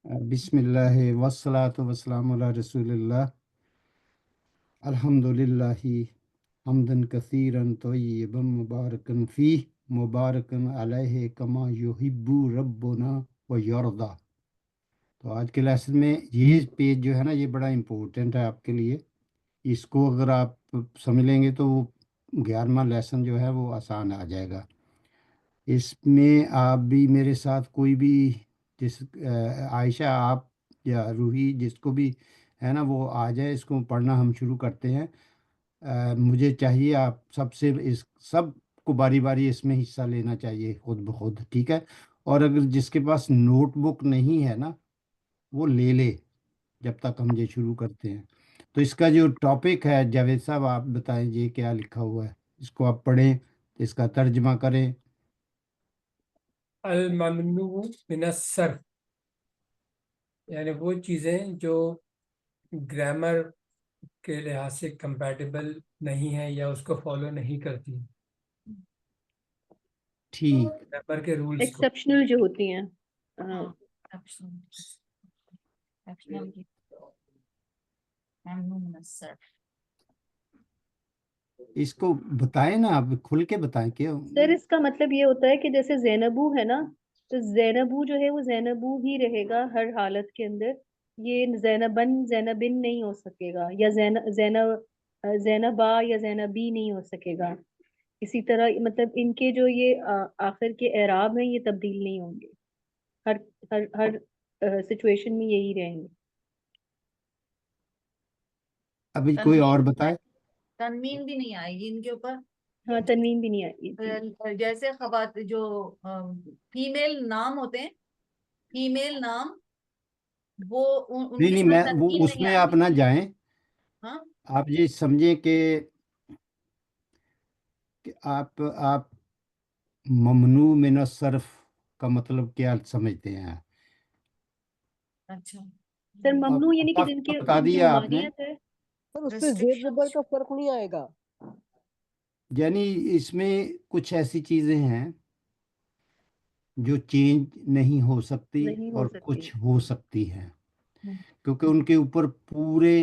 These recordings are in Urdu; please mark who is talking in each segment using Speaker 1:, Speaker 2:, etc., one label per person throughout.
Speaker 1: بسم اللہ والصلاة والسلام علی رسول اللہ الحمدللہ حمدن کثیرن طیبا مبارکن فیہ مبارکن علیہ کما یحب ربنا و یرضا۔ تو آج کے لیسن میں یہ پیج جو ہے نا یہ بڑا امپورٹنٹ ہے آپ کے لیے، اس کو اگر آپ سمجھ لیں گے تو وہ 11واں لیسن جو ہے وہ آسان آ جائے گا۔ اس میں آپ بھی میرے ساتھ کوئی بھی عائشہ آپ یا روحی جس کو بھی ہے نا وہ آ جائے، اس کو پڑھنا ہم شروع کرتے ہیں۔ مجھے چاہیے آپ سب سے اس سب کو باری باری اس میں حصہ لینا چاہیے خود بخود، ٹھیک ہے؟ اور اگر جس کے پاس نوٹ بک نہیں ہے نا وہ لے لے جب تک ہم یہ شروع کرتے ہیں۔ تو اس کا جو ٹاپک ہے جاوید صاحب آپ بتائیں یہ کیا لکھا ہوا ہے، اس کو آپ پڑھیں، اس کا ترجمہ کریں۔
Speaker 2: الممنوع من الصرف، یعنی وہ چیزیں جو گرامر کے لحاظ سے کمپیٹیبل نہیں ہیں یا اس کو فالو نہیں کرتی
Speaker 1: ٹھیک،
Speaker 2: گرامر کے رولز کو۔
Speaker 3: ایکسیپشنل جو ہوتی ہیں،
Speaker 1: اس کو بتائیں نا، آپ کھل کے بتائیں کہ
Speaker 3: سر اس کا مطلب یہ ہوتا ہے کہ جیسے زینبو ہے نا، تو زینبو جو ہے وہ زینبو ہی رہے گا ہر حالت کے اندر، یہ زینبن زینبن نہیں ہو سکے گا، یا زینبا یا زینبی نہیں ہو سکے گا۔ اسی طرح مطلب ان کے جو یہ آخر کے اعراب ہیں یہ تبدیل نہیں ہوں گے، ہر ہر ہر سچویشن میں یہی رہیں گے۔
Speaker 1: ابھی کوئی اور بتائے؟
Speaker 4: تنوین بھی نہیں آئے گی ان کے اوپر،
Speaker 3: ہاں تنوین بھی نہیں آئی۔
Speaker 4: جیسے خواتین جو فیمیل نام ہوتے ہیں، فیمیل نام وہ ان
Speaker 1: نہیں
Speaker 4: کے
Speaker 1: نہیں،
Speaker 4: ساتھ
Speaker 1: میں وہ
Speaker 4: تنوین
Speaker 1: اس
Speaker 4: نہیں
Speaker 1: میں
Speaker 4: آئے
Speaker 1: آپ
Speaker 4: گی۔
Speaker 1: نہ جائیں،
Speaker 4: ہاں
Speaker 1: آپ یہ سمجھیں کہ آپ ممنوع من الصرف کا مطلب کیا سمجھتے ہیں؟
Speaker 4: اچھا
Speaker 3: سر ممنوع یعنی کہ
Speaker 1: بتا
Speaker 3: جن کی
Speaker 1: دیا آپ نے،
Speaker 3: ممانعت ہے۔
Speaker 5: سر اس پہ زیر زبر کا فرق نہیں آئے گا؟
Speaker 1: یعنی اس میں کچھ ایسی چیزیں ہیں جو چینج نہیں ہو سکتی
Speaker 3: نہیں ہو
Speaker 1: اور
Speaker 3: سکتی۔
Speaker 1: کچھ ہو سکتی ہیں، کیونکہ ان کے اوپر پورے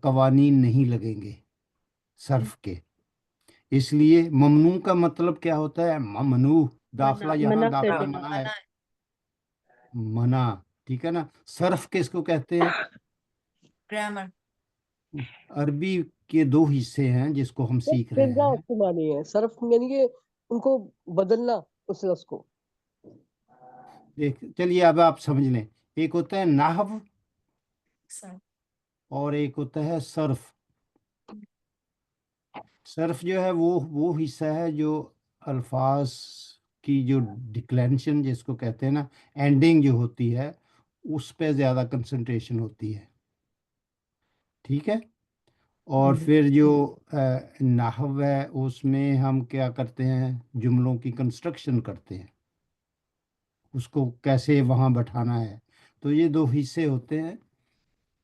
Speaker 1: قوانین نہیں لگیں گے صرف کے۔ اس لیے ممنوع کا مطلب کیا ہوتا ہے؟ ممنوع، داخلہ یہاں
Speaker 3: منع کر
Speaker 1: داخلہ
Speaker 3: دینا۔
Speaker 1: منع ہے، منع، ٹھیک ہے نا؟ صرف کس کو کہتے ہیں؟
Speaker 4: گرامر
Speaker 1: عربی کے دو حصے ہیں جس کو ہم سیکھ رہے
Speaker 5: پھر
Speaker 1: ہیں۔
Speaker 5: اس کے معنی ہے صرف یعنی کہ ان کو بدلنا اس لفظ کو۔
Speaker 1: دیکھ چلیے اب آپ سمجھ لیں، ایک ہوتا ہے نحو اور ایک ہوتا ہے صرف۔ صرف جو ہے وہ حصہ ہے جو الفاظ کی جو ڈکلینشن جس کو کہتے ہیں نا، اینڈنگ جو ہوتی ہے اس پہ زیادہ کنسنٹریشن ہوتی ہے، ٹھیک ہے؟ اور پھر جو نحو ہے اس میں ہم کیا کرتے ہیں؟ جملوں کی کنسٹرکشن کرتے ہیں، اس کو کیسے وہاں بٹھانا ہے۔ تو یہ دو حصے ہوتے ہیں،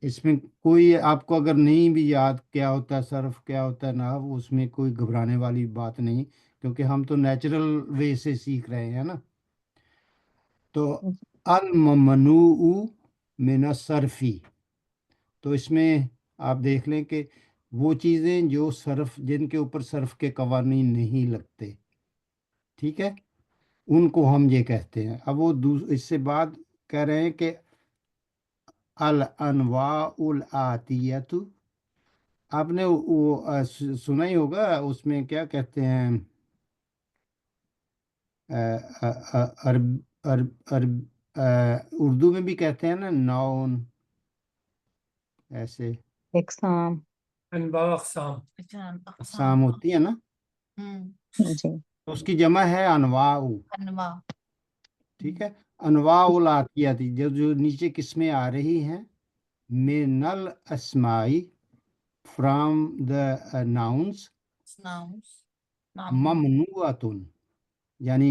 Speaker 1: اس میں کوئی آپ کو اگر نہیں بھی یاد کیا ہوتا ہے صرف کیا ہوتا ہے نحو، اس میں کوئی گھبرانے والی بات نہیں، کیونکہ ہم تو نیچرل وے سے سیکھ رہے ہیں نا۔ تو الممنوع من الصرفی، تو اس میں آپ دیکھ لیں کہ وہ چیزیں جو صرف جن کے اوپر صرف کے قوانین نہیں لگتے، ٹھیک ہے، ان کو ہم یہ کہتے ہیں۔ اب وہ اس سے بعد کہہ رہے ہیں کہ الانواع الآتیت، آپ نے وہ سنا ہی ہوگا، اس میں کیا کہتے ہیں؟ عرب عرب عرب اردو میں بھی کہتے ہیں نا ناؤن، ایسے
Speaker 6: اقسام،
Speaker 2: انواع اقسام۔
Speaker 1: اقسام ہوتی ہے نا،
Speaker 6: جی
Speaker 1: تو اس کی جمع ہے انواع،
Speaker 4: انواع
Speaker 1: ٹھیک ہے؟ انواع الآتیت جو نیچے قسمیں آ رہی ہیں، من الاسمائی، فرام دا ناؤنس، ممنوعاتن، یعنی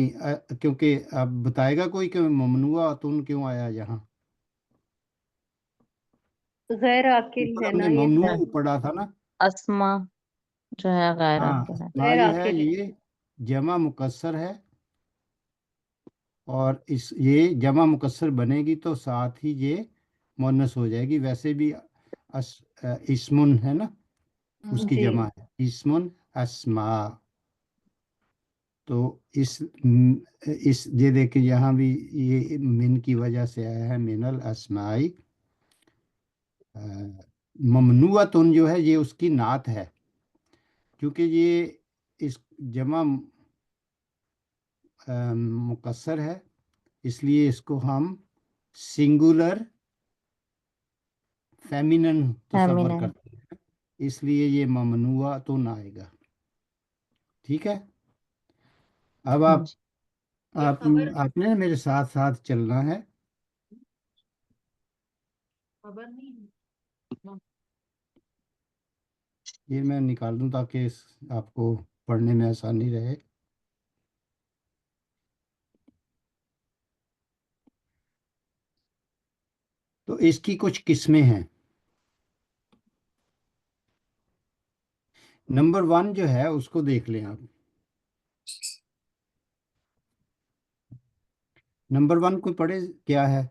Speaker 1: کیونکہ اب بتائے گا کوئی کہ ممنوعاتن کیوں آیا یہاں؟
Speaker 3: غیر عاقل
Speaker 1: اوپر
Speaker 3: ہے
Speaker 1: ہم نے
Speaker 3: نا یہ،
Speaker 1: ممنوع پڑھا تھا نا۔
Speaker 6: اسما جو ہے غیر
Speaker 1: ہاں
Speaker 6: عاقل ہے۔
Speaker 1: اسماء
Speaker 3: غیر
Speaker 1: جو ہے
Speaker 3: عاقل ہے۔
Speaker 1: یہ جمع مکسر ہے، اور یہ جمع مکسر بنے گی تو ساتھ ہی یہ مونس ہو جائے گی. ویسے بھی اسمن ہے نا، اس کی
Speaker 3: جی
Speaker 1: جمع ہے اسمن اسما. تو یہ دیکھیں یہاں بھی یہ من کی وجہ سے آیا ہے، من الاسمائی. ممنوعتن جو ہے یہ اس کی نعت ہے، کیونکہ یہ اس جمع مکسر ہے، اس لیے اس کو ہم سنگولر فیمینن تصور
Speaker 6: فیمینن.
Speaker 1: کرتے ہیں، اس لیے یہ ممنوعتن آئے گا. ٹھیک ہے. اب
Speaker 6: ہاں جی.
Speaker 4: یہ خبر
Speaker 1: آپ نے میرے ساتھ ساتھ چلنا ہے.
Speaker 4: خبر نہیں ہے.
Speaker 1: یہ میں نکال دوں تاکہ آپ کو پڑھنے میں آسانی رہے. تو اس کی کچھ قسمیں ہیں. نمبر 1 جو ہے اس کو دیکھ لیں آپ. نمبر 1 کوئی پڑھے کیا ہے؟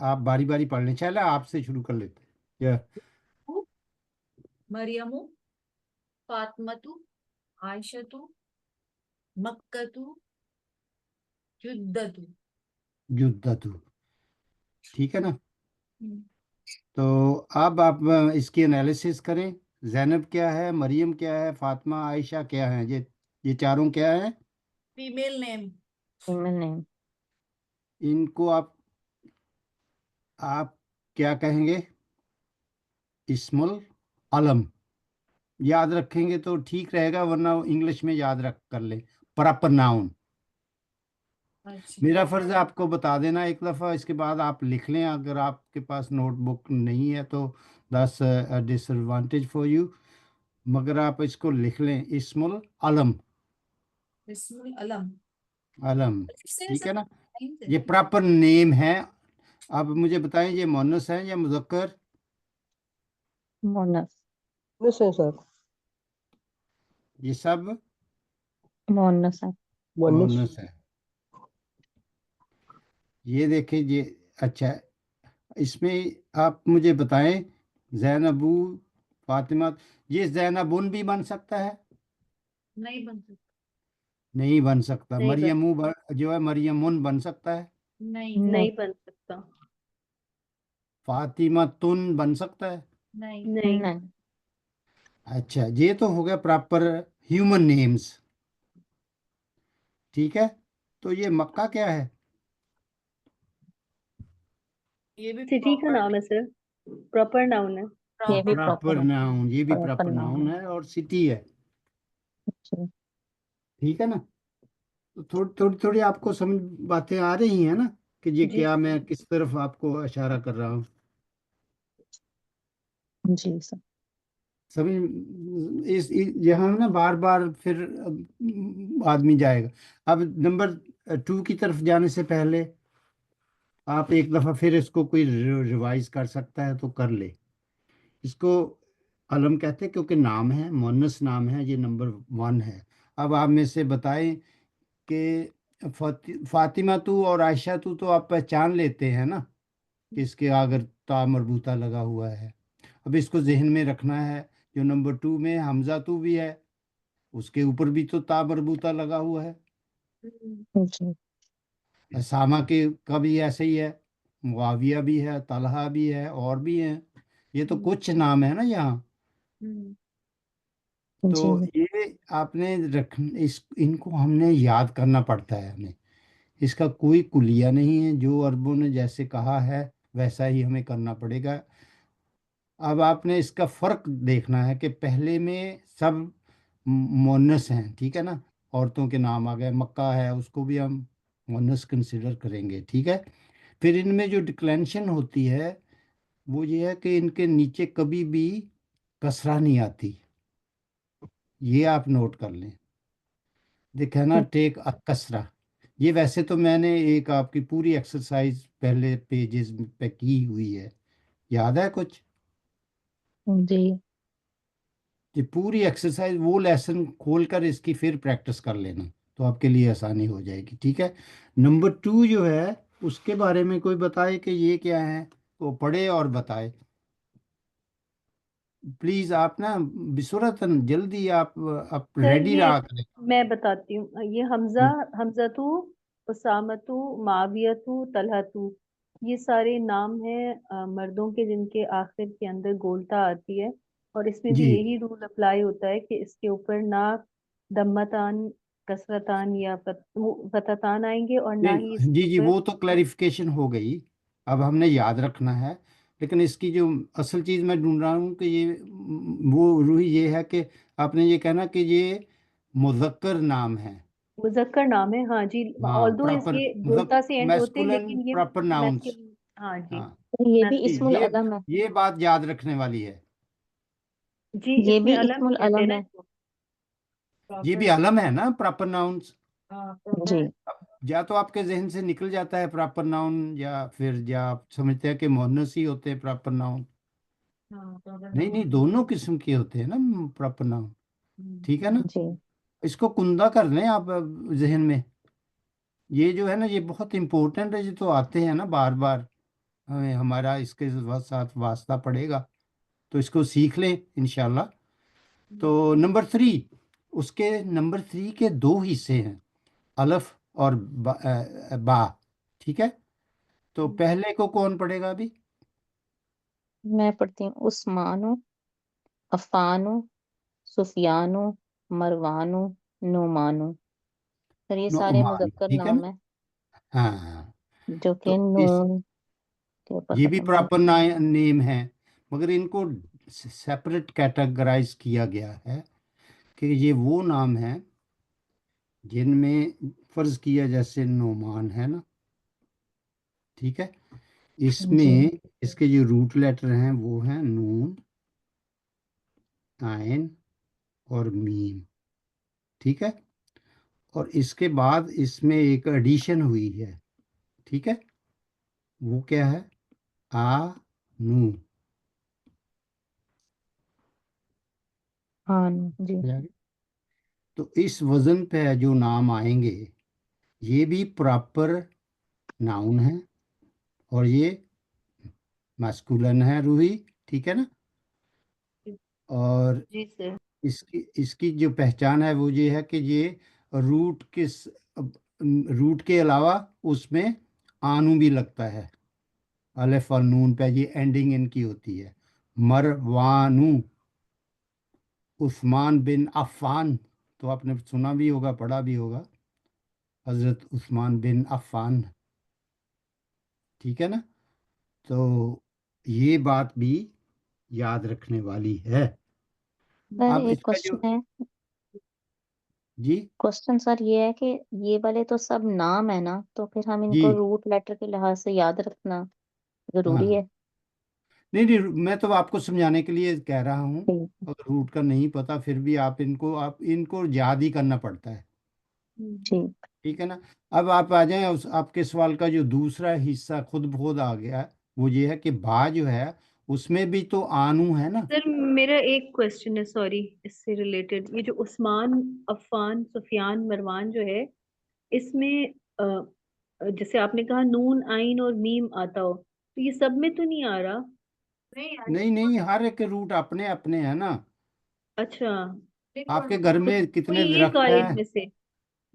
Speaker 1: آپ باری باری پڑھ لیں. چلے آپ سے شروع کر لیتے ہیں.
Speaker 4: مریم، فاطمتو، عائشتو، مکتو، جدتو.
Speaker 1: جدتو. ٹھیک ہے نا. تو اب آپ اس کی انالیسس کریں. زینب کیا ہے، مریم کیا ہے، فاطمہ عائشہ کیا ہیں؟ یہ چاروں کیا ہیں؟
Speaker 4: فیمیل نیم.
Speaker 6: فیمل نیم.
Speaker 1: ان کو آپ کیا کہیں گے؟ اسم العلم. یاد رکھیں گے تو ٹھیک رہے گا، ورنہ انگلش میں یاد رکھ کر لیں. Proper noun.
Speaker 4: اچھا.
Speaker 1: میرا فرض ہے آپ کو بتا دینا ایک دفعہ، اس کے بعد آپ لکھ لیں. اگر آپ کے پاس نوٹ بک نہیں ہے تو دس ڈس ایڈوانٹیج فار یو، مگر آپ اس کو لکھ لیں اسم العلم.
Speaker 4: اسم العلم.
Speaker 1: علم.
Speaker 4: سے
Speaker 1: ٹھیک ہے نا.
Speaker 4: سب
Speaker 1: یہ پراپر نیم ہے. اب مجھے بتائیں یہ مونس ہے یا مذکر؟
Speaker 6: مونس.
Speaker 5: مونس ہے سر.
Speaker 1: یہ سب
Speaker 6: مونس ہے.
Speaker 5: مونس.
Speaker 1: مونس ہے. یہ دیکھیں یہ اچھا. اس میں آپ مجھے بتائیں زینبو، فاطمہ، یہ زینبن بھی بن سکتا ہے؟
Speaker 4: نہیں بن سکتا.
Speaker 1: نہیں بن سکتا.
Speaker 3: نہیں بن
Speaker 1: مریمو جو ہے مریمن بن سکتا ہے؟
Speaker 4: نہیں.
Speaker 6: نہیں.
Speaker 3: نہیں بن سکتا.
Speaker 1: فاطمہ تن بن سکتا ہے؟
Speaker 4: نہیں.
Speaker 3: نہیں.
Speaker 6: نہیں.
Speaker 1: اچھا یہ تو ہو گیا پراپر ہیومن نیمز. ٹھیک ہے. تو یہ مکہ کیا ہے؟
Speaker 4: یہ بھی
Speaker 3: سٹی کا نام ہے سر، پراپر ناؤن ہے.
Speaker 6: یہ بھی
Speaker 1: پراپر
Speaker 6: پراپر.
Speaker 1: ناؤن. یہ بھی
Speaker 6: پراپر
Speaker 1: پراپر
Speaker 6: نام
Speaker 1: ناؤن
Speaker 6: ہے.
Speaker 1: ہے اور سٹی ہے.
Speaker 6: اچھا.
Speaker 1: ٹھیک ہے نا. تو تھوڑی تھوڑی آپ کو سمجھ باتیں آ رہی ہیں نا کہ یہ
Speaker 3: جی
Speaker 1: کیا، میں کس طرف آپ کو اشارہ کر رہا ہوں.
Speaker 6: جی سر.
Speaker 1: سمجھ یہاں نا بار بار پھر آدمی جائے گا. اب نمبر 2 کی طرف جانے سے پہلے آپ ایک دفعہ پھر اس کو کوئی ریوائز کر سکتا ہے تو کر لے. اس کو علم کہتے ہیں کیونکہ نام ہے، مونس نام ہے. یہ نمبر 1 ہے. اب آپ میں سے بتائیں کہ فاطمہ تو اور عائشہ تو آپ پہچان لیتے ہیں نا کہ اس کے اگر تا مربوطہ لگا ہوا ہے. اب اس کو ذہن میں رکھنا ہے. جو نمبر 2 میں حمزہ تو بھی ہے، اس کے اوپر بھی تو تا مربوطہ لگا ہوا ہے.
Speaker 6: جی.
Speaker 1: اسامہ کے کا بھی ایسے ہی ہے، معاویہ بھی ہے، طلحہ بھی ہے، اور بھی ہیں. یہ تو کچھ نام ہے نا یہاں. تو
Speaker 6: جی.
Speaker 1: یہ آپ نے ان کو ہم نے یاد کرنا پڑتا ہے. ہمیں اس کا کوئی کلیہ نہیں ہے. جو عربوں نے جیسے کہا ہے ویسا ہی ہمیں کرنا پڑے گا. اب آپ نے اس کا فرق دیکھنا ہے کہ پہلے میں سب مونس ہیں. ٹھیک ہے نا. عورتوں کے نام آ گئے. مکہ ہے، اس کو بھی ہم مونس کنسیڈر کریں گے. ٹھیک ہے. پھر ان میں جو ڈکلینشن ہوتی ہے وہ یہ ہے کہ ان کے نیچے کبھی بھی کسرہ نہیں آتی. یہ آپ نوٹ کر لیں. دیکھا نا، ٹیک کسرہ. یہ ویسے تو میں نے ایک آپ کی پوری ایکسرسائز پہلے پیجز پہ کی ہوئی ہے. یاد ہے کچھ؟
Speaker 6: جی.
Speaker 1: یہ پوری ایکسرسائز وہ لیسن کھول کر اس کی پھر پریکٹس کر لینا تو آپ کے لیے آسانی ہو جائے گی. ٹھیک ہے. نمبر 2 جو ہے اس کے بارے میں کوئی بتائے کہ یہ کیا ہے، تو پڑھے اور بتائے پلیز. آپ نا بصورتاً جلدی آپ
Speaker 3: سر
Speaker 1: ریڈی
Speaker 3: یہ
Speaker 1: رہا کریں.
Speaker 3: میں بتاتی ہوں، یہ حمزہ، حمزتو، اسامتو، معاویتو، طلحتو، یہ سارے نام ہیں مردوں کے جن کے آخر کے اندر گولتا آتی ہے، اور اس میں بھی
Speaker 1: جی
Speaker 3: یہی رول اپلائی ہوتا ہے کہ اس کے اوپر نہ دمتان، کسرتان یا فتحتان آئیں گے، اور نہ ہی اس
Speaker 1: نہیں
Speaker 3: کے
Speaker 1: جی،
Speaker 3: اوپر.
Speaker 1: وہ تو کلیریفیکیشن ہو گئی. اب ہم نے یاد رکھنا ہے، لیکن اس کی جو اصل چیز میں ڈھونڈ رہا ہوں کہ یہ وہ روحی یہ ہے کہ آپ نے یہ کہنا کہ یہ مذکر نام ہے.
Speaker 3: مذکر نام ہے، ہاں جی،
Speaker 1: ہاں
Speaker 3: آلدو اس
Speaker 1: پراپر
Speaker 3: یہ
Speaker 1: مطلب
Speaker 3: گولتا سے اینڈ ہوتے ہیں
Speaker 1: میسکولن
Speaker 3: لیکن یہ
Speaker 1: پراپر ناؤنس.
Speaker 3: میسکولن، ہاں جی،
Speaker 1: ہاں
Speaker 6: یہ بھی
Speaker 1: جی،
Speaker 6: اسم
Speaker 3: میسکولن.
Speaker 6: العلم ہے.
Speaker 1: یہ بات یاد رکھنے والی ہے.
Speaker 3: جی
Speaker 6: یہ
Speaker 3: اس میں
Speaker 6: بھی
Speaker 3: علم
Speaker 6: اسم
Speaker 3: ہی کہتے ہیں
Speaker 6: العلم
Speaker 3: نا
Speaker 6: ہے.
Speaker 3: اس کو.
Speaker 1: یہ بھی علم ہے نا پراپر ناؤنس.
Speaker 6: جی
Speaker 1: یا تو آپ کے ذہن سے نکل جاتا ہے پراپر ناؤن، یا پھر یا آپ سمجھتے ہیں کہ مؤنث ہی ہوتے ہیں پراپر ناؤن. نہیں نہیں، دونوں قسم کے ہوتے ہیں نا پراپر ناؤن. ٹھیک ہے نا.
Speaker 6: جی
Speaker 1: اس کو کندہ کر لیں آپ ذہن میں. یہ جو ہے نا یہ بہت امپورٹنٹ ہے، یہ تو آتے ہیں نا بار بار، ہمیں ہمارا اس کے ساتھ واسطہ پڑے گا، تو اس کو سیکھ لیں انشاءاللہ. تو نمبر 3، اس کے نمبر 3 کے 2 حصے ہیں، الف اور با. ٹھیک ہے. تو پہلے کو کون پڑھے گا ابھی؟
Speaker 6: میں پڑھتی ہوں. عثمانو، عفانو، سفیانو، مروانو، نعمانو. سر یہ سارے
Speaker 1: نعمان.
Speaker 6: مذکر
Speaker 1: ٹھیک ہے نا.
Speaker 6: نام ہیں
Speaker 1: ہاں ہاں.
Speaker 6: جو
Speaker 1: تو
Speaker 6: کہ نون کے اوپر
Speaker 1: یہ بھی
Speaker 6: ختم ہوتے
Speaker 1: پراپر نیم ہے، مگر ان کو سیپریٹ کیٹیگرائز کیا گیا ہے کہ یہ وہ نام ہیں جن میں فرض کیا جیسے نعمان ہے نا. ٹھیک ہے. اس
Speaker 6: ہیں. جی
Speaker 1: میں اس کے جو روٹ لیٹر ہیں وہ ہیں نون، عین اور میم. ٹھیک ہے. اور اس کے بعد اس میں ایک ایڈیشن ہوئی ہے. ٹھیک ہے. وہ کیا ہے؟ آ نو.
Speaker 6: ہاں جی
Speaker 1: تو اس وزن پہ جو نام آئیں گے یہ بھی پراپر ناؤن ہے، اور یہ ماسکولن ہے روحی. ٹھیک ہے نا. اور
Speaker 3: جی سر.
Speaker 1: اس کی جو پہچان ہے وہ یہ ہے کہ یہ روٹ روٹ کے علاوہ اس میں آنو بھی لگتا ہے. الف اور نون پہ یہ اینڈنگ ان کی ہوتی ہے. مروانو، عثمان بن عفان، تو آپ نے سنا بھی ہوگا، پڑھا بھی ہوگا، حضرت عثمان بن عفان. ٹھیک ہے نا. تو یہ بات بھی یاد رکھنے والی ہے.
Speaker 6: سر.
Speaker 1: اب
Speaker 6: ایک
Speaker 1: اس کا جو
Speaker 6: کوشچن ہے.
Speaker 1: جی
Speaker 6: کوشچن سر یہ ہے کہ یہ والے تو سب نام ہے نا، تو پھر ہم ان
Speaker 1: جی
Speaker 6: کو روٹ لیٹر کے لحاظ سے یاد رکھنا
Speaker 1: ہاں.
Speaker 6: ضروری ہے.
Speaker 1: نہیں نہیں، میں تو آپ کو سمجھانے کے لیے کہہ رہا ہوں.
Speaker 6: جی
Speaker 1: اگر روٹ کا نہیں پتا پھر بھی آپ ان کو یاد ہی کرنا پڑتا ہے.
Speaker 6: جی
Speaker 1: ٹھیک ہے نا. اب آپ آ جائیں آپ کے سوال کا جو دوسرا حصہ خود بخود آ گیا ہے، وہ یہ ہے کہ با جو ہے اس میں بھی تو آنو ہے نا.
Speaker 3: سر میرا ایک کوشچن ہے، سوری، اس سے ریلیٹڈ، یہ جو عثمان، عفان، سفیان، مروان جو ہے، اس میں جیسے آپ نے کہا نون، عین اور میم آتا ہو، تو یہ سب میں تو نہیں آ رہا.
Speaker 1: نہیں نہیں، ہر ایک روٹ اپنے اپنے ہیں نا.
Speaker 3: اچھا.
Speaker 1: آپ کے گھر
Speaker 3: تو
Speaker 1: میں
Speaker 3: کوئی
Speaker 1: کتنے
Speaker 3: ایک
Speaker 1: درخت
Speaker 3: آئے
Speaker 1: ہیں؟
Speaker 3: ان میں سے.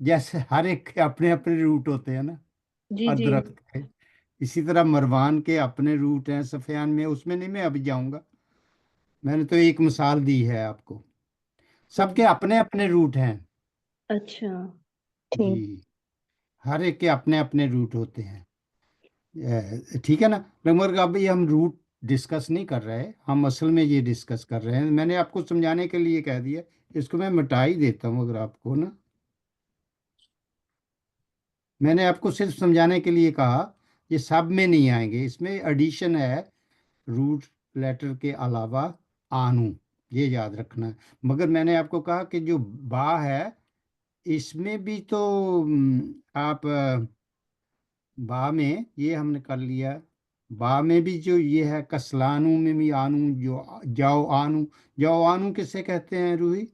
Speaker 1: جیسے ہر ایک کے اپنے اپنے روٹ ہوتے ہیں نا،
Speaker 3: جی
Speaker 1: ہر
Speaker 3: جی.
Speaker 1: درخت کے. اسی طرح مروان کے اپنے روٹ ہیں. سفیان میں اس میں نہیں میں ابھی جاؤں گا، میں نے تو ایک مثال دی ہے آپ کو. سب کے اپنے اپنے روٹ ہیں.
Speaker 3: اچھا.
Speaker 6: ٹھیک.
Speaker 1: جی، ہر ایک کے اپنے اپنے روٹ ہوتے ہیں. ٹھیک ہے نا. مگر ابھی ہم روٹ ڈسکس نہیں کر رہے، ہم اصل میں یہ ڈسکس کر رہے ہیں. میں نے آپ کو سمجھانے کے لیے کہہ دیا، اس کو میں مٹا ہی دیتا ہوں اگر آپ کو نا. میں نے آپ کو صرف سمجھانے کے لیے کہا یہ سب میں نہیں آئیں گے، اس میں ایڈیشن ہے روٹ لیٹر کے علاوہ آنو، یہ یاد رکھنا ہے. مگر میں نے آپ کو کہا کہ جو با ہے اس میں بھی تو آپ با میں یہ ہم نے کر لیا. با میں بھی جو یہ ہے کسلانو میں بھی آنو، جو جاؤ آنو. جاؤ آنو کسے کہتے ہیں روحی؟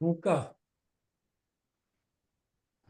Speaker 2: بھوکا.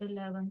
Speaker 4: 11।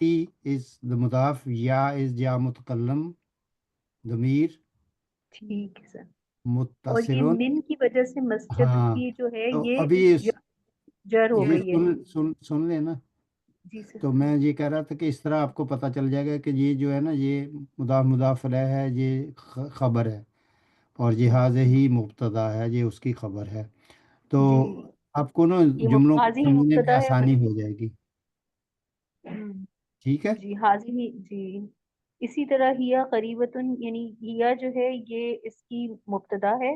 Speaker 1: تی از the مضاف, یا از جا متکلم, ضمیر
Speaker 3: ٹھیک ہے سر. اور
Speaker 1: متصل.
Speaker 3: یہ من کی وجہ سے مسجد
Speaker 1: ہاں
Speaker 3: کی جو ہے
Speaker 1: تو
Speaker 3: یہ
Speaker 1: ابھی
Speaker 3: جر ہو
Speaker 1: یہ
Speaker 3: گئی ہے.
Speaker 1: سن لیں نا.
Speaker 3: جی سر.
Speaker 1: تو میں یہ کہہ رہا تھا کہ اس طرح آپ کو پتہ چل جائے گا کہ یہ جو ہے نا یہ مضاف الیہ ہے, یہ خبر ہے, اور یہ حاضہ ہی مبتدا ہے, یہ اس کی خبر ہے. تو
Speaker 3: جی
Speaker 1: آپ کو نا
Speaker 3: یہ
Speaker 1: جملوں کو
Speaker 3: حاضی ہی
Speaker 1: سمجھنے میں
Speaker 3: مبتدا ہے.
Speaker 1: آسانی ہو جائے گی. ٹھیک ہے.
Speaker 3: جی حاضی ہی. جی اسی طرح ہیا قریبتن، یعنی ہیا جو ہے یہ اس کی مبتدا ہے،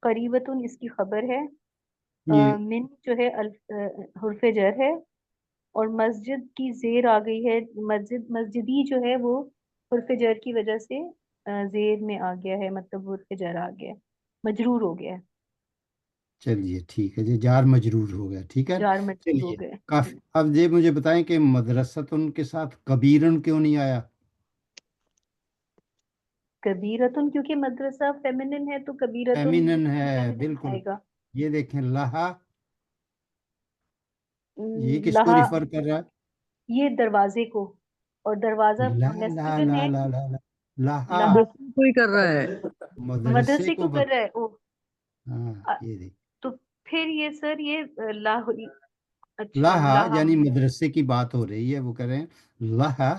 Speaker 3: قریبتن اس کی خبر ہے،
Speaker 1: یہ
Speaker 3: من جو ہے حرف جر ہے، اور مسجد کی زیر آ گئی ہے. مسجدی جو ہے وہ حرف جر کی وجہ سے زیر میں آ گیا ہے، مطلب حرف جر آ گیا ہے، مجرور ہو گیا ہے،
Speaker 1: چلیے ٹھیک ہے جی, جار مجرور ہو گیا. ٹھیک ہے.
Speaker 3: جار مجرور ہو
Speaker 1: چلیے
Speaker 3: گیا.
Speaker 1: کافی. اب یہ مجھے بتائیں کہ مدرستن کے ساتھ کبیرن کیوں نہیں آیا؟
Speaker 3: کبیرتن کیونکہ مدرسہ فیمنن ہے تو کبیرتن
Speaker 1: فیمینن ہے
Speaker 3: فیمنن
Speaker 1: بالکل.
Speaker 3: آئے گا.
Speaker 1: یہ دیکھیں لہا, یہ کس کو
Speaker 3: لہا
Speaker 1: ریفر کر رہا ہے؟
Speaker 3: یہ دروازے کو، اور دروازہ
Speaker 1: لا لا
Speaker 3: میسکولن
Speaker 1: لا
Speaker 3: ہے.
Speaker 1: لا لا لا. لہا
Speaker 3: لہا
Speaker 5: کوئی کر رہا ہے.
Speaker 1: مدرسے
Speaker 3: مدرسے
Speaker 1: کو
Speaker 3: کو کر رہا ہے.
Speaker 1: ہاں یہ دیکھ.
Speaker 3: تو پھر یہ سر یہ لاہ، اچھا
Speaker 1: لہا
Speaker 3: لہا
Speaker 1: یعنی مدرسے کی بات ہو رہی ہے, وہ کہہ رہے ہیں لہا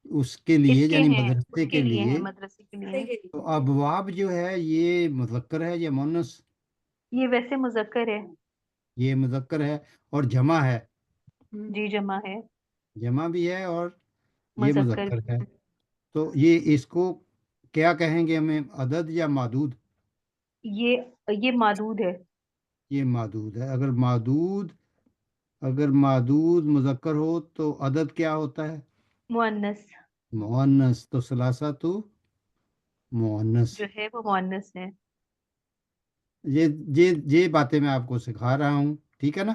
Speaker 1: اس کے
Speaker 3: اس
Speaker 1: لیے,
Speaker 3: کے
Speaker 1: یعنی
Speaker 3: ہیں،
Speaker 1: مدرسے
Speaker 3: اس
Speaker 1: کے
Speaker 3: کے لیے
Speaker 1: لیے.
Speaker 3: ہیں، مدرسے کے لیے.
Speaker 1: تو ابواب جو ہے یہ مذکر ہے یا مؤنث؟
Speaker 3: یہ ویسے مذکر ہے.
Speaker 1: یہ مذکر ہے اور جمع ہے.
Speaker 3: جی جمع ہے،
Speaker 1: جمع بھی ہے اور یہ
Speaker 3: مذکر
Speaker 1: مذکر
Speaker 3: بھی
Speaker 1: ہے.
Speaker 3: ہے.
Speaker 1: تو یہ اس کو کیا کہیں گے ہمیں, عدد یا معدود؟
Speaker 3: یہ معدود ہے.
Speaker 1: یہ معدود ہے. اگر معدود مذکر ہو تو عدد کیا ہوتا ہے؟
Speaker 3: مؤنث
Speaker 1: مؤنث. تو ثلاثہ تو مؤنث.
Speaker 3: جو ہے وہ مؤنث ہے.
Speaker 1: یہ باتیں میں آپ کو سکھا رہا ہوں, ٹھیک ہے نا.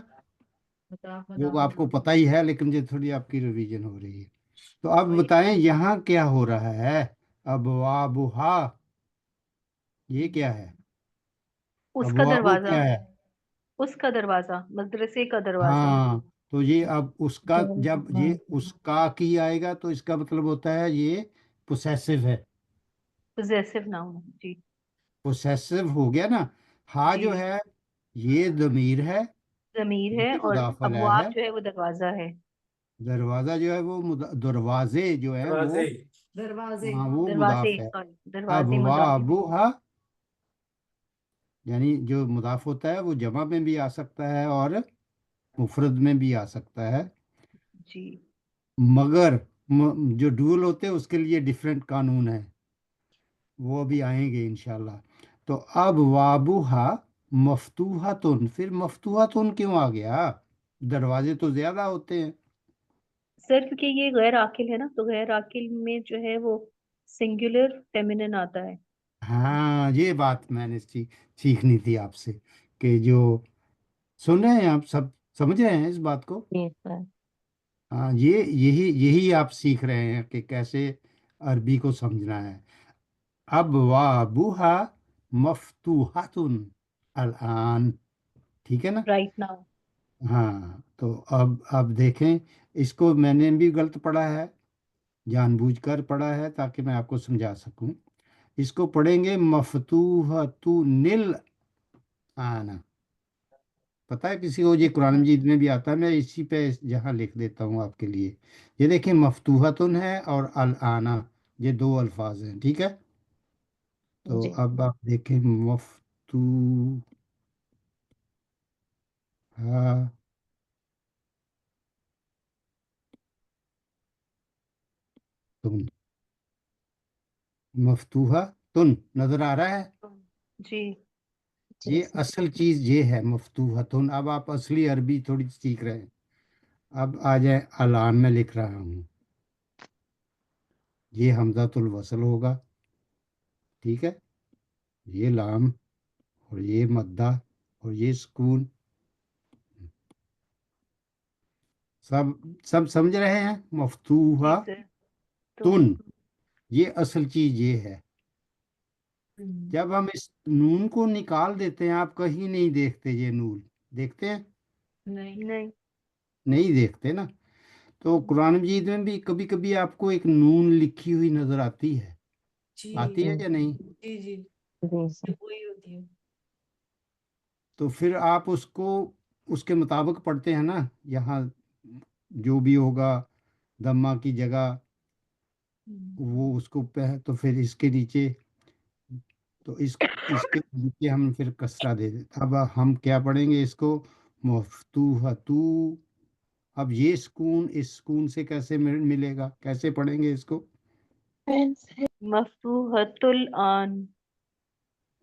Speaker 1: وہ آپ کو پتہ ہی ہے, لیکن یہ تھوڑی آپ کی ریویژن ہو رہی ہے. تو اب بتائیں یہاں کیا ہو رہا ہے؟ ابوابہا یہ کیا ہے؟
Speaker 3: اس کا
Speaker 1: ابوابو
Speaker 3: دروازہ،
Speaker 1: کیا ہے؟
Speaker 3: اس کا دروازہ، مدرسے کا دروازہ.
Speaker 1: ہاں تو یہ اب اس کا, جب یہ اس کا کی آئے گا تو اس کا مطلب ہوتا ہے یہ پوسیسو ہے.
Speaker 3: Possessive noun. جی
Speaker 1: پوسیسو ہو گیا نا. ہا
Speaker 3: جی
Speaker 1: جو ہے یہ ضمیر ہے,
Speaker 3: ضمیر ہے،
Speaker 1: یہ
Speaker 3: اور
Speaker 1: مضاف الیہ ہے.
Speaker 3: ابواب جو ہے وہ دروازہ ہے.
Speaker 1: دروازہ جو ہے وہ دروازے جو ہیں وہ
Speaker 4: دروازے
Speaker 1: ہاں وہ
Speaker 3: دروازے،
Speaker 1: مضاف ہے.
Speaker 3: سوری دروازے مضاف.
Speaker 1: ابوابہا یعنی جو مضاف ہوتا ہے وہ جمع میں بھی آ سکتا ہے اور مفرد میں بھی آ سکتا ہے,
Speaker 3: جی
Speaker 1: مگر جو ڈول ہوتے ہیں اس کے لیے ڈیفرنٹ قانون ہے, وہ بھی آئیں گے انشاءاللہ. تو اب وابوہا مفتوحتن, پھر مفتوحتن کیوں آ گیا؟ دروازے تو زیادہ ہوتے ہیں.
Speaker 3: سر کیونکہ یہ غیر عاقل ہے نا، تو غیر عاقل میں جو ہے وہ سنگولر فیمینن آتا ہے.
Speaker 1: ہاں یہ بات میں نے سیکھنی تھی آپ سے, کہ جو سن رہے ہیں آپ سب سمجھ رہے ہیں اس بات کو.
Speaker 6: جی سر.
Speaker 1: ہاں یہی آپ سیکھ رہے ہیں کہ کیسے عربی کو سمجھنا ہے. اب وابوہا مفتوحتن الان, ٹھیک ہے نا.
Speaker 3: Right now.
Speaker 1: ہاں تو اب دیکھیں, اس کو میں نے بھی غلط پڑھا ہے, جان بوجھ کر پڑھا ہے تاکہ میں آپ کو سمجھا سکوں. اس کو پڑھیں گے مفتوحتن الان. پتہ ہے کسی کو یہ قرآن مجید میں بھی آتا ہے, میں اسی پہ جہاں لکھ دیتا ہوں آپ کے لیے. یہ دیکھیں مفتوحتن ہے اور الآن, یہ دو الفاظ ہیں, ٹھیک ہے. تو
Speaker 6: جی
Speaker 1: اب آپ دیکھیں مفتوحا, مفتوحا تن نظر آ رہا ہے.
Speaker 3: جی
Speaker 6: جی
Speaker 1: یہ
Speaker 6: سر.
Speaker 1: اصل چیز یہ ہے مفتوحتن. اب آپ اصلی عربی تھوڑی سیکھ رہے ہیں. اب آ جائیں الان, میں لکھ رہا ہوں, یہ حمزۃ الوصل ہوگا, ٹھیک ہے. یہ لام اور یہ مدہ اور یہ سکون, سب سمجھ رہے ہیں.
Speaker 3: جی
Speaker 1: مفتوحا
Speaker 3: سر. تو
Speaker 1: تن, یہ اصل چیز یہ ہے. جب ہم اس نون کو نکال دیتے ہیں, آپ کہیں نہیں دیکھتے یہ نون, دیکھتے ہیں؟
Speaker 3: نہیں.
Speaker 1: نہیں دیکھتے نا. تو قرآن مجید میں بھی کبھی کبھی آپ کو ایک نون لکھی ہوئی نظر آتی ہے،
Speaker 4: جی
Speaker 1: آتی ہے یا نہیں؟
Speaker 4: جی جی
Speaker 6: جی سر
Speaker 4: وہی ہوتی ہے.
Speaker 1: تو پھر آپ اس کو اس کے مطابق پڑھتے ہیں نا، یہاں جو بھی ہوگا دمہ کی جگہ وہ اس کو تو پھر اس کے نیچے، تو اس کے نیچے ہم پھر کسرہ دے دیتے. اب ہم کیا پڑھیں گے اس کو؟ مفتوحتو. اب یہ سکون اس سکون سے کیسے ملے گا؟ کیسے پڑھیں گے اس کو؟
Speaker 3: مفتوحۃ الآن.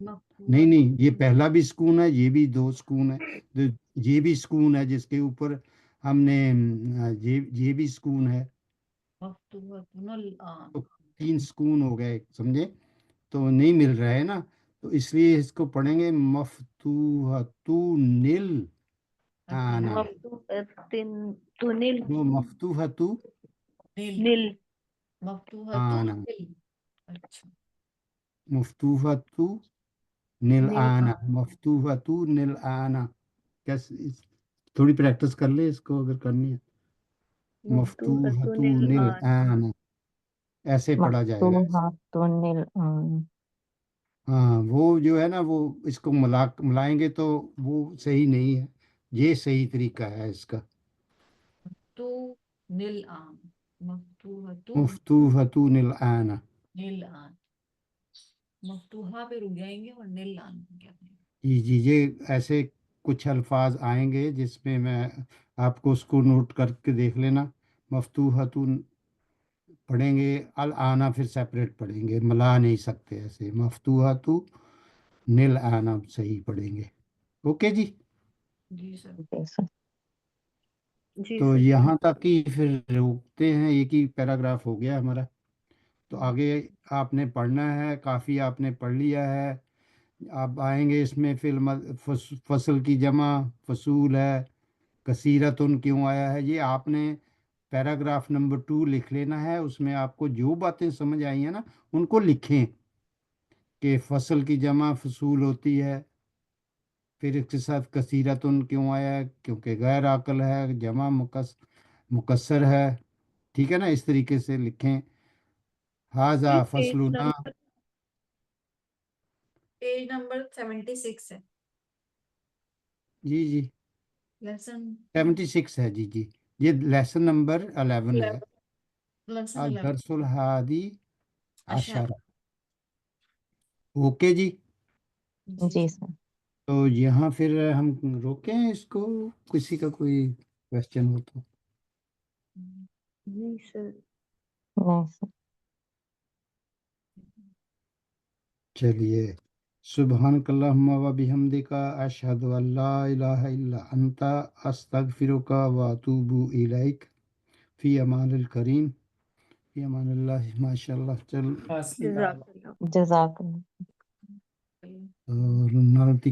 Speaker 1: نہیں نہیں، یہ پہلا بھی سکون ہے، یہ بھی دو سکون ہے. یہ بھی سکون ہے جس کے اوپر ہم نے یہ بھی سکون ہے،
Speaker 4: مفتوحۃ الآن.
Speaker 1: تو 3 سکون ہو گئے، سمجھے؟ تو نہیں مل رہا ہے نا، تو اس لیے اس کو پڑھیں گے مفتوحۃ نیل آنا.
Speaker 3: مفتوحۃ تنل
Speaker 1: وہ مفتوحۃ
Speaker 4: نیل.
Speaker 3: نل.
Speaker 4: مفتوحۃ
Speaker 1: آنا،
Speaker 4: نیل. اچھا.
Speaker 1: مفتوحۃ نیل
Speaker 3: نیل
Speaker 1: آنا،
Speaker 3: آن.
Speaker 1: مفتوحۃ نیل آنا. تھوڑی پریکٹس کر لے اس کو اگر کرنی ہے.
Speaker 3: مفتوحۃ
Speaker 1: مفتوحۃ نیل
Speaker 3: الآن.
Speaker 1: آنا ایسے پڑھا جائے گا.
Speaker 6: مفتوحات الآن.
Speaker 1: ہاں، وہ جو ہے نا وہ اس کو ملائیں گے تو وہ صحیح نہیں ہے، یہ صحیح طریقہ ہے اس کا.
Speaker 4: تو نیل آن. مفتوحۃ
Speaker 1: مفتوحۃ نیل آنا.
Speaker 4: نیل آن. مفتوحہ پہ رک جائیں گے اور نیل آن پہ کیا کریں گے؟
Speaker 1: جی جی، یہ ایسے کچھ الفاظ آئیں گے جس میں آپ کو اس کو نوٹ کر کے دیکھ لینا. مفتوحۃ پڑھیں گے، الانا پھر سیپریٹ پڑھیں گے، ملا نہیں سکتے ایسے. مفتوحۃ نیل آنا صحیح پڑھیں گے. اوکے جی.
Speaker 4: جی سر.
Speaker 6: جی سر
Speaker 3: جی
Speaker 1: تو
Speaker 3: سر.
Speaker 1: یہاں تک ہی پھر روکتے ہیں، ایک ہی پیراگراف ہو گیا ہمارا. تو آگے آپ نے پڑھنا ہے، کافی آپ نے پڑھ لیا ہے. آپ آئیں گے اس میں فصل کی جمع فصول ہے، کثیرتن کیوں آیا ہے، یہ آپ نے پیراگراف نمبر 2 لکھ لینا ہے. اس میں آپ کو جو باتیں سمجھ آئی ہیں نا ان کو لکھیں، کہ فصل کی جمع فصول ہوتی ہے، پھر اس کے ساتھ کثیرتن کیوں آیا ہے، کیونکہ غیر عاقل ہے، جمع مکسر ہے. ٹھیک ہے نا، اس طریقے سے لکھیں. حاذا
Speaker 3: پیج
Speaker 1: فصلنا.
Speaker 3: نمبر
Speaker 4: پیج نمبر 76 ہے.
Speaker 1: جی جی،
Speaker 4: لیسن
Speaker 1: 76 ہے. جی جی، یہ لیسن نمبر 11 ہے.
Speaker 4: لیسن 11.
Speaker 1: الدرس الحادی
Speaker 4: اشار.
Speaker 1: عشر. اوکے جی.
Speaker 4: جی
Speaker 6: جی
Speaker 4: سر.
Speaker 6: سر
Speaker 1: تو یہاں پھر ہم روکیں اس کو، کسی کا کوئی کوشچن ہو تو.
Speaker 3: جی سر.
Speaker 6: نہیں سر
Speaker 1: چلیے. سبحانک اللہم و بحمدک اشہد ان لا الہ الا انت استغفرک و اتوب الیک. فی امان الکریم، فی امان اللہ. ماشاء اللہ. چل
Speaker 2: خاص
Speaker 3: جزاک اللہ.
Speaker 6: جزاک اللہ.
Speaker 1: رونالڈ